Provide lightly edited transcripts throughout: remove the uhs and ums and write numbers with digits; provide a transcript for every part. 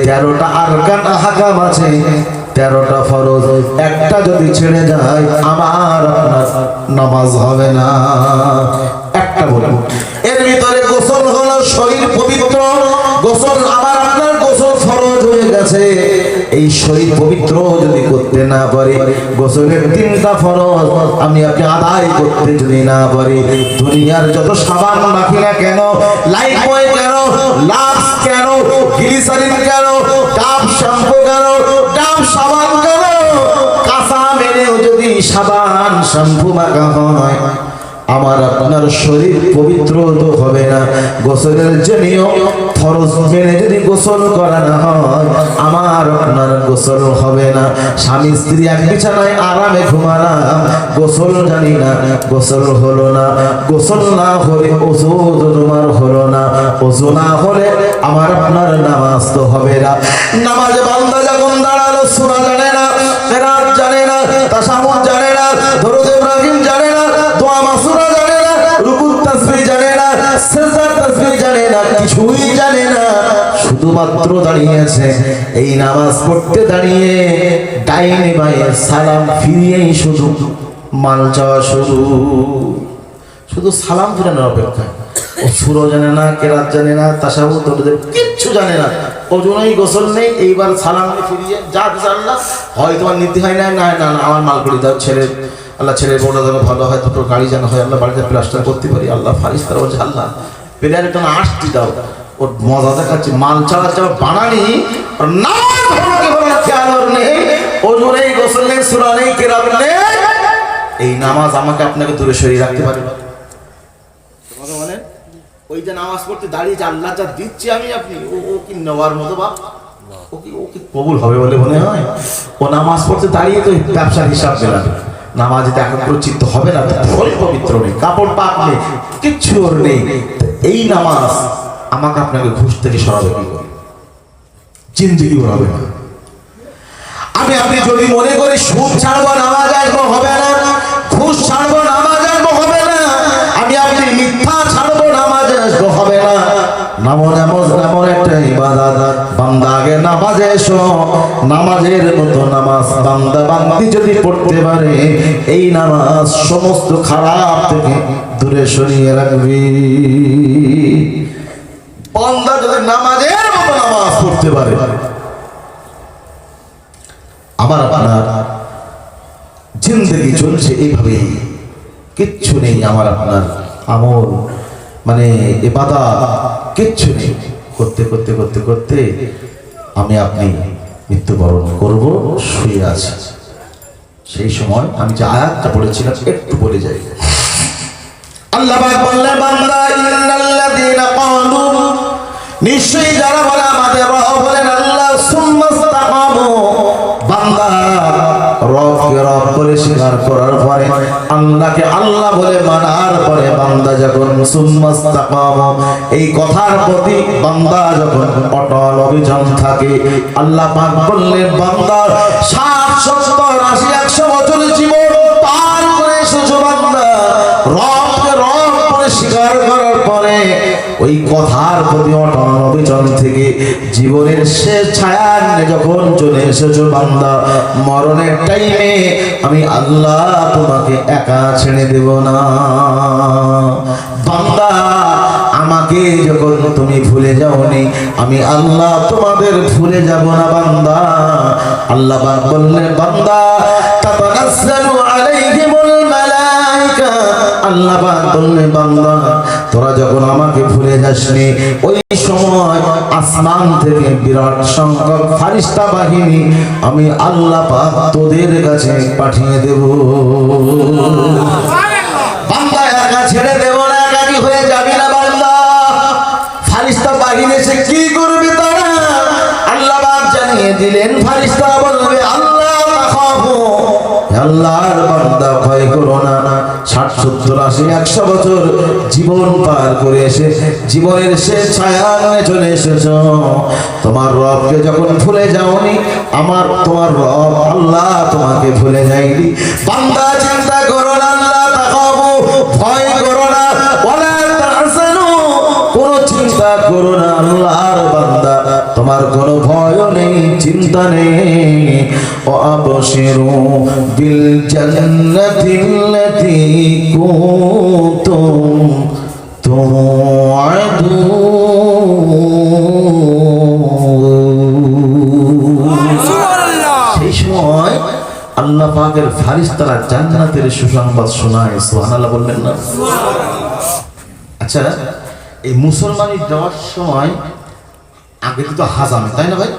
13টা আরকান আহকাম আছে, 13টা ফরজ, একটা যদি ছেড়ে যায় আমার আপনার নামাজ হবে না। একটা বলুন, এর ভিতরে গোসল হলো শরীর পবিত্র, গোসল আমার আপনার গোসল ফরজ হয়ে গেছে। এই শরীর পবিত্র যদি করতে না পারি, গোসলের 3টা ফরজ আমি আপনি আদায় করতে যদি না পারি, দুনিয়ার যত সাবান মাখি না কেন, লাইফবয় কেন, লাক্স কেন, গ্লিসারিন কেন, ডাব শ্যাম্পু কেন, ডাব সাবান কেন, কাঁচা মেনেও যদি সাবান শ্যাম্পু মাখা হয়, আমার আপনার শরীর পবিত্র তো হবে না। গোসলের যে নিয়ম ফরজ মেনে যদি গোসল করা না হয়, আমার আপনার গোসল হবে না। স্বামী স্ত্রী এক বিছানায় আরামে ঘুমালাম, গোসল জানি না, গোসল হলো না। গোসল না হলে ওযু তোমার হলো না, ওযু না হলে আমার আপনার নামাজ তো হবে না। নামাজে বান্দা যখন দাঁড়ালো, সূরা জানে না, কিরাত জানে না, তাশাহুদ জানে না, দরুদ ইব্রাহিম জানে না, দোয়া মাসুরা জানে না, রুকু তাসবিহ জানে না, সিজদা তাসবিহ জানে না, কিছুই জানে না, শুধুমাত্র দাঁড়িয়ে আছে। এই নামাজ পড়তে দাঁড়িয়ে ডাইনে বাঁয়ে সালাম ফিরিয়েই শুধু মাল চাওয়া শুরু, শুধু সালাম ফিরানোর অপেক্ষা। ও সূরা জানে না, কিরাত জানে না, তাশাহুদ দরুদ কিচ্ছু জানে না, ওজনেই গোসল নেই, এইবার সালাম ফিরিয়ে যা জানলা হয় তোমার নীতি হয় না, না না আমার মাল করে দাও, ছেলে আল্লাহ ছেলের বড় যেন ভালো হয়, দুটো গাড়ি যেন হয়, আল্লাহ বাড়িতে প্লাস্টার করতে পারি, আল্লাহ ফারিস্তার বলছে আল্লাহ পেলারে তো আসতি দাও। ওর মজা দেখাচ্ছে, মাল ছাড়া ছাড়া বানানি নামাজ হলো খেয়াল নেই, ওজনেই গোসল নেই, সূরা নেই, কিরাত নেই। এই নামাজ আমাকে আপনাকে দূরে সরিয়ে রাখতে পারে। কথা বলেন, ওই যে নামাজ পড়তে দাঁড়িয়ে যে আল্লাহ যা দিচ্ছে আমি আপনি, ও কি নেওয়ার মতো বা ও কি কবুল হবে বলে মনে হয়? ও নামাজ পড়তে দাঁড়িয়ে তো ব্যবসার হিসাব মেলাবে, নামাজে একাগ্রচিত্ত হবে না, শরীর পবিত্র নেই, কাপড় পাক নেই, কিচ্ছু ওর নেই। এই নামাজ আমাকে আপনাকে ঘুষ থেকে সরাবে কি করে? জিন্দেগি হবে না। আমি আপনি যদি মনে করি সুদ ছাড়বো নামাজ আসবো, হবে না। ঘুষ ছাড়বো নামাজ আসবো, হবে না। আমি আপনি মিথ্যা ছাড়বো নামাজ আসবো, হবে না। নামাজ এমন একটা ইবাদত, বান্দা আগে নামাজে এসো, নামাজের মতো নামাজ বান্দা বান্দি যদি পড়তে পারে, এই নামাজ সমস্ত খারাপ থেকে দূরে সরিয়ে রাখবে। বান্দা যদি নামাজের মতো নামাজ পড়তে পারে, আমার আপনার জিন্দেগি চলছে এইভাবে, কিচ্ছু নেই আমার আপনার আমল মানে ইবাদত কিচ্ছু নেই। করতে করতে করতে করতে আমি আপনি মৃত্যুবরণ করব, শুয়ে আছি। সেই সময় আমি যে আয়াতটা পড়েছিলাম একটু বলে যাই। আল্লাহ পাক বললেন, বান্দা ইন্নাল্লাযীনা ক্বালু, নিশ্চয়ই যারা বলে আমাদের রব বলেন আল্লাহ, সুম্মাস্তাকামু, বান্দা রবকে রব বলে স্বীকার করার পরে, আল্লাহকে আল্লাহ বলে মানার পরে, বান্দা যখন সুম্মাস্তাকামু এই কথার প্রতি বান্দা যখন অটল অবিচল থাকে, আল্লাহ পাক বললেন, বান্দা 60 70 80 100 বছর জীবন পার করে এসেছো, বান্দা রবকে রব বলে স্বীকার করার পরে ওই কথার প্রতি অটল অবিচল থেকে জীবনের শেষ ছায়া যখন চলে এসেছো, বান্দা মরণের টাইমে আমি আল্লাহ তোমাকে একা ছেড়ে দেব না। বান্দা আমাকে যখন তুমি ভুলে যাওনি, আমি আল্লাহ তোমাদের ভুলে যাব না। বান্দা আল্লাহ পাক বললেন, বান্দা তাতানাজ্জালু আলাইহিমুল মালায়েকা, আল্লাহ পাক বললেন, বান্দা তোরা যখন আমাকে ভুলে যাসনি, ওই সময় আসমান থেকে বিরাট সংখ্যক ফেরেশতা বাহিনী আমি আল্লাহ পাক তোদের কাছে পাঠিয়ে দেব। বান্দা একা ছেড়ে দেব না, একাকী হয়ে যাবি না। বান্দা ফেরেশতা বাহিনী এসে কি করবে তারা? আল্লাহ পাক জানিয়ে দিলেন, ফেরেশতা বলবে, আল্লাহ তাখাফু, আল্লাহর বান্দা ভয় করো না। 60 70 80 100 বছর জীবন পার করে এসে জীবনের শেষ ছায়ায় চলে এসেছো, তোমার রবকে যখন ভুলে যাওনি, আমার তোমার রব আল্লাহ তোমাকে ভুলে যায়নি। বান্দা চিন্তা করো না, আল্লাহ তাকাবু, ভয় করো না, ওয়ালা তাহজানু, কোনো চিন্তা করো না। আল্লাহর বান্দা তোমার কোনো ভয় নেই, চিন্তা নেই। ও আবশিরু বিল জান্নাতিল্লাতী কুনতুম তুআদুন। সেই সময় আল্লাহ পাকের ফারিস্তারা জান্নাতের সুসংবাদ শোনায়। সুবহানাল্লাহ বলবেন না? আচ্ছা, এই মুসলমানি দেওয়ার সময় আগে দিত হাজাম, তাই না ভাই?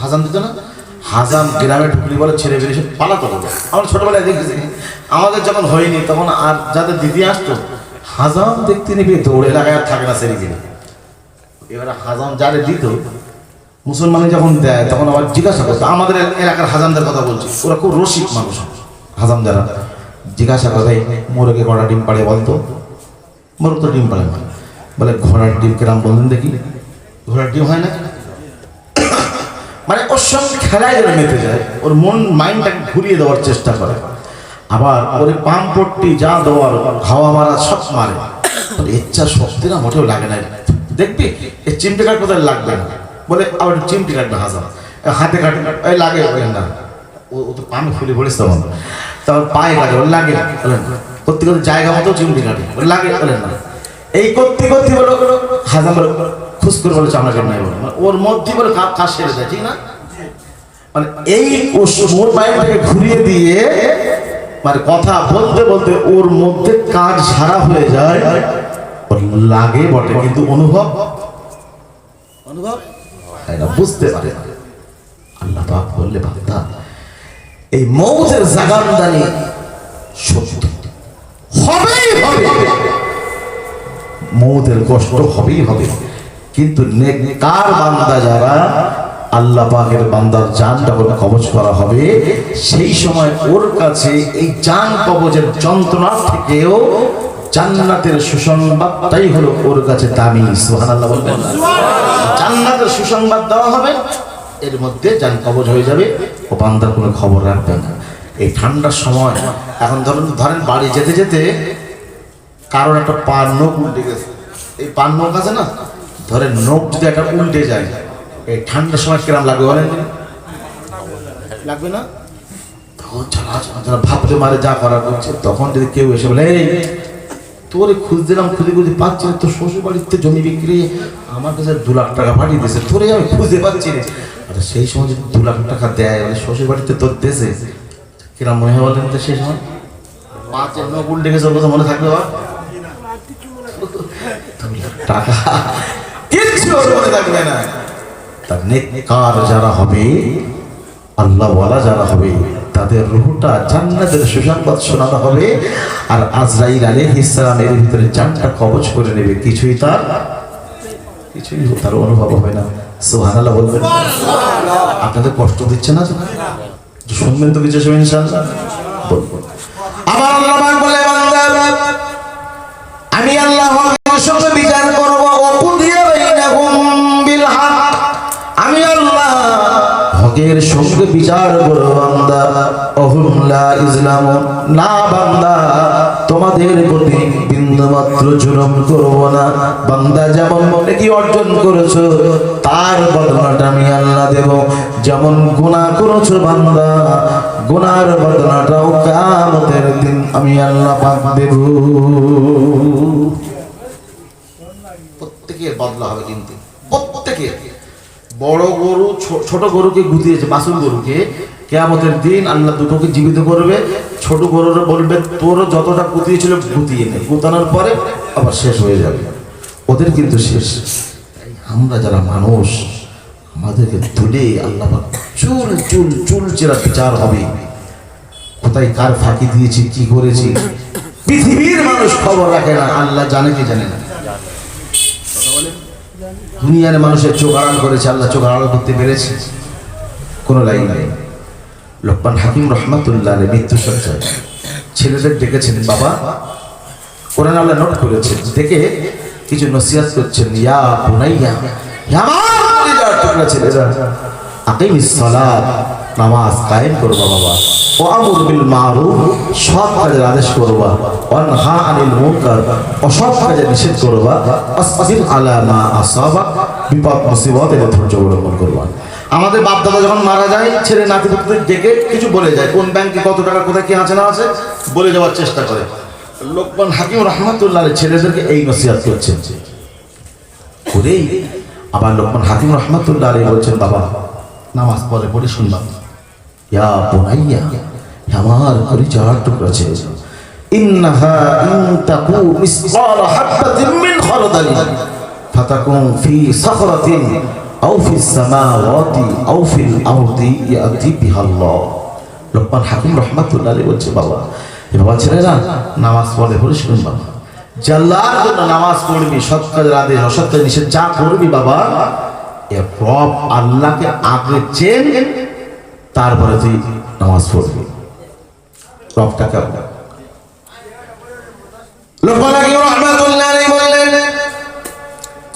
হাজাম দিত না? হাজাম গ্রামে ঢুকলি বলে ছেড়ে বেরিয়ে সব পালাতো। আমরা ছোটবেলায় দেখেছি, আমাদের যখন হয়নি তখন আর যাদের দিদি আসতো হাজাম দেখতে নিবি দৌড়ে এলাকায় আর থাকে না ছেড়ে গেলে। এবারে হাজাম যারে দিত মুসলমানি যখন দেয় তখন আবার জিজ্ঞাসা করতো, আমাদের এলাকার হাজামদের কথা বলছি, ওরা খুব রসিক মানুষ হাজাম যারা, জিজ্ঞাসা করে মোরগে কটা ডিম পাড়ে বলতো? মোরগ তো ডিম পাড়ে না। বলে ঘোড়ার ডিম কেরাম বললেন দেখি, ঘোড়ার ডিম হয় না? মানে ওর সঙ্গে খেলায় যেন মেতে যায়, ওর মন মাইন্ডটাকে ঘুরিয়ে দেওয়ার চেষ্টা করে। আবার ওর পাম্পটি যা দেওয়ার হাওয়া মারা সব মারে। ইচ্ছা শক্তি না মোটেও লাগে না, দেখবি এই চিমটি কাঠ কোথায় লাগবে না। বলে আবার চিমটি কাটবে হাজার হাতে কাটবে, এই লাগে না, ও তো পামে ফুলে পড়েছে তখন, তারপর পায়ে কাটে লাগে করতে করতে জায়গা মতো চিমটি কাটে লাগে না। এই করতে করতে বলো হাজার খুশ করে বলে চামড়া কেটে নাই বলে, ওর মধ্যে বলে কাজ সেরে যায়, ঠিক না? মানে এই ওর মাইন্ডটাকে ঘুরিয়ে দিয়ে মানে কথা বলতে বলতে ওর মধ্যে কাজ সারা হয়ে যায়। ওর লাগে বটে কিন্তু অনুভব এটা বুঝতে পারে। আল্লাহ পাক বললে বান্দা এই মৌতের জাগানদানি সত্য হবেই হবে, মৌতের কষ্ট হবেই হবে, কিন্তু নেককার বান্দা যারা আল্লাহ পাকের বান্দার জান যখন কবজ করা হবে সেই সময় ওর কাছে এই জান কবজের যন্ত্রণা থেকেও জান্নাতের সুসংবাদটাই হলো ওর কাছে দামি। সুবহানাল্লাহ বলবেন না? জান্নাতের সুসংবাদ দেওয়া হবে, এর মধ্যে জান কবজ হয়ে যাবে, ও বান্দার কোনো খবর রাখবে না। এই ঠান্ডার সময় এখন ধরেন বাড়ি যেতে যেতে কারোর একটা পার নখ উল্টে গেছে, এই পার নখ আছে না, ধরেন নখ যদি একটা উল্টে যায় এই ঠান্ডার সময় কিরম লাগবে বলেন? লাগবে না? তখন যারা ভাবতে মারে যা করার করছে, তখন যদি কেউ এসে বলে এই তোরে খুঁজছিলাম, খুঁজে খুঁজে পাচ্ছি না, তোর শ্বশুর বাড়িতে জমি বিক্রি আমার কাছে 2 লাখ টাকা পাঠিয়ে দিয়েছে, তোরে আমি খুঁজে পাচ্ছি না। আচ্ছা সেই সময় যদি 2 লাখ টাকা দেয় মানে শ্বশুর বাড়িতে তোর দেশে কিরম মনে হয় বলেন? তো সেই সময় 5 নখ উল্টে গেছে, ওর কথা মনে থাকবে? টাকা কিচ্ছু মনে থাকবে না। তার নেককার যারা হবে, আল্লাহওয়ালা যারা হবে, তাদের রূহটা জান্নাতের সুসংবাদ শোনানো হবে, আর আজরাইল আলাইহিস সালামের ভিতরে জানটা কবজ করে নেবে, কিছুই তার অনুভব হবে না। সুবহানাল্লাহ বলবেন? আপনাদের কষ্ট দিচ্ছে না? শুনবেন তো কিছু শুনবেন ইনশাআল্লাহ। বলবো আবার আল্লাহ পাক বলে বান্দা আমি আল্লাহ হকের সঙ্গে বিচার করব, ওকুদিয়া বাইনাহুম বিল হক, আমি আল্লাহ হকের সঙ্গে বিচার করব বান্দা। ওহুম লা ইসলামু, না বান্দা তোমাদের প্রতি বিন্দুমাত্র জুলুম করব না। বান্দা যেমন মনে কি অর্জন করেছো তার বদলাটা আমি আল্লাহ দেব। যেমন গুনাহ করেছো বান্দা, গুনার বদলাটাও কিয়ামতের দিন আমি আল্লাহ পাক দেব। প্রত্যেকের বদলা হবে, কিন্তু প্রত্যেকের। বড় গরু ছোট গরুকে গুতিয়েছে, বাছুর গরুকে কিয়ামতের দিন আল্লাহ দুটোকে জীবিত করবে। ছোট গরুরা বলবে তোর যতটা গুতিয়েছিল গুতিয়ে নে, গুতানোর পরে আবার শেষ হয়ে যাবে, ওদের কিন্তু শেষ। আমরা যারা মানুষ আমাদেরকে তুলে আল্লাহ চুল চুল চুল চেরা বিচার হবে, কোথায় কার ফাঁকি দিয়েছি, কি করেছি। পৃথিবীর মানুষ খবর রাখে না, আল্লাহ জানে কি জানে না। দুনিয়ার মানুষের চোখ আড়াল করেছে, আল্লাহ চোখ আড়াল করতে পেরেছে? কোনো লাইন নাই। লোকমান হাকিম রহমাতুল্লাহ আলাইহি মৃত্যু সজ্জায় ছেলেদের ডেকেছেন, বাবা কোরআন আল্লাহ নোট করেছেন, দেখে কিছু নসিহত করছেন। ইয়া বুনাইয়া, আমার ছেলেরা আকিমিস সালাত, নামাজ কায়েম করো বাবা। ওয়া আমর বিল মারুফ, সৎ কাজের আদেশ করবা, ওয়া নাহা আনিল মুনকার, অসৎ কাজের নিষেধ করবা, আসবির আলা মা আসাবা, বিপদ মুসিবতের ধৈর্য অবলম্বন করবা। আমাদের বাপ দাদা যখন মারা যায়, ছেলে নাতি পুত্রদের ডেকে কিছু বলে যায়, কোন ব্যাংকে কত টাকা কোথায় কি আছে না আছে বলে যাওয়ার চেষ্টা করে। লোকমান হাকিম রাহমাতুল্লাহ আলাইহি ছেলেদেরকে এই নসিহত করছেন। করেই আবার লোকমান হাকিম রাহমাতুল্লাহ আলাইহি বলছেন, বাবা নামাজ পড়ে পড়ে শুনবা, ইয়া বুনাইয়া, আমার পরিচার টুকরা ছেলে, ইন্নাহা ইন তাকু মিসকাল হাববাতিন মিন খারদালিন ফাতাকুন ফি সাখরাতিন আও ফিস সামাওয়াতি আও ফিল আরদি ইয়াতি বিহাল্লাহ। লোকমান হাকিম রাহমাতুল্লাহ আলাইহি বলছে, বাবা এ বাবা ছেলেরা নামাজ পড়ে পড়ে শুনবা, আল্লাহর জন্য নামাজ পড়বি, সৎ কাজের আদেশ অসৎ কাজের নিষেধ যা করবি বাবা, এ রব আল্লাহকে আগে চেন, তারপরে তুই নামাজ পড়বি। রবটা কেমন? লোকমান হাকিম রাহমাতুল্লাহ আলাইহি বললেন,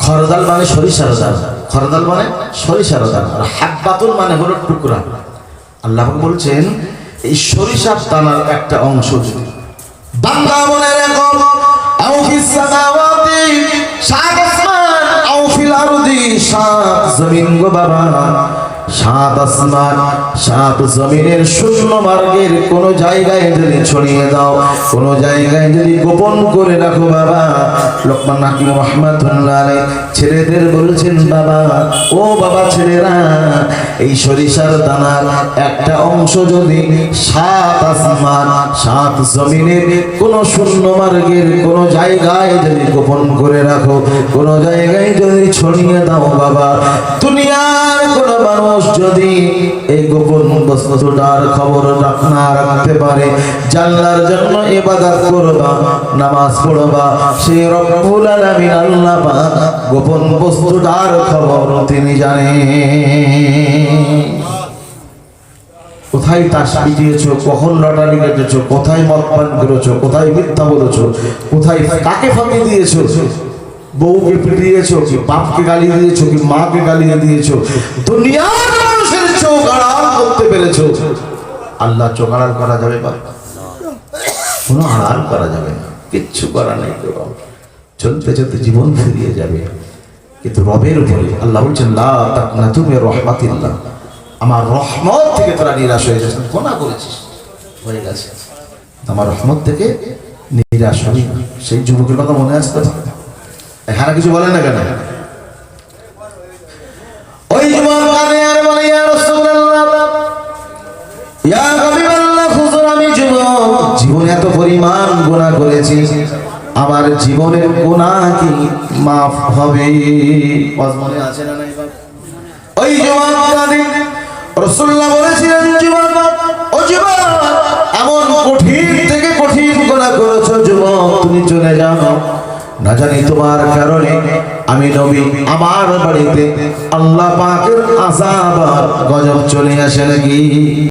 খরদাল মানে সরিষার দানা, খরদাল মানে সরিষার দানা, আর হাব্বাতুল মানে হলো টুকরা। আল্লাহ বলছেন এই সরিষার দানার একটা অংশ যদি বান্দা মনে রাখো, আও ফিস সামাওয়াতি, সাত আসমান, আও ফিল আরদি, সাত জমিন গো বাবা, সাত আসমান সাত জমিনের শূন্য মার্গের কোন জায়গায় যদি ছড়িয়ে দাও, কোন জায়গায় যদি গোপন করে রাখো বাবা, লোকমান হাকিম রাহমাতুল্লাহ আলাইহি ছেলেদের বলছেন, বাবা ও বাবা ছেলেরা, এই সরিষার দানার একটা অংশ যদি সাত আসমান সাত জমিনের কোন শূন্য মার্গের কোন জায়গায় যদি গোপন করে রাখো, কোন জায়গায় যদি ছড়িয়ে দাও বাবা, দুনিয়ার কোন মানুষ যদি এই গোপন বস্তুটার খবর না রাখতে পারে, জান্নাতের জন্য ইবাদত করবা, নামাজ পড়বা, সেই রব্বুল আলামিন আল্লাহ পাক গোপন বস্তুটার খবর তিনি জানেন। কোথায় তাস পিটিয়েছো, কখন লটারি কেটেছো, কোথায় মদ পান করেছো, কোথায় মিথ্যা বলেছো, কোথায় কাকে ফাঁকি দিয়েছো, বউকে পিটিয়েছো কি বাপকে গালি দিয়েছো কি মাকে গালি দিয়েছো, দুনিয়ার মানুষের চোখ আড়াল করতে পেরেছো, আল্লাহ চোখ আড়াল করা যাবে? বা কোনো আড়াল করা যাবে না, কিচ্ছু করা নেই। চলতে চলতে জীবন ফিরিয়ে যাবে, কিন্তু রবের উপরে আল্লাহ বলছেন, লা তাকনাতু মির রাহমাতিল্লাহ, আমার রহমত থেকে তোরা নিরাশ হয়ে যাচ্ছিস, গুনাহ করেছিস হয়ে গেছে, আমার রহমত থেকে নিরাশ হবি না। সেই যুবকের কথা মনে আসতে পারে, এখানে কিছু বলেন না কেন? ওই যুবক কাঁদে আর বলে, ইয়া রাসূলুল্লাহ, ইয়া হাবিবাল্লাহ, হুজুর আমি যুবক, জীবনে এত পরিমাণ গুনাহ করেছি, আমার জীবনের গুনাহ কি মাফ হবে? মনে আছে না নাই বাবা? ওই যুবক কাঁদে, রাসূলুল্লাহ বলেছিলেন, যুবক ও যুবক, এমন কঠিন থেকে কঠিন গুনাহ করেছো যুবক, তুমি চলে যাও, না জানি তোমার কারণে আমি নবী আমার বাড়িতে আল্লাহ পাকের আযাব আর গজব চলে আসে নাকি।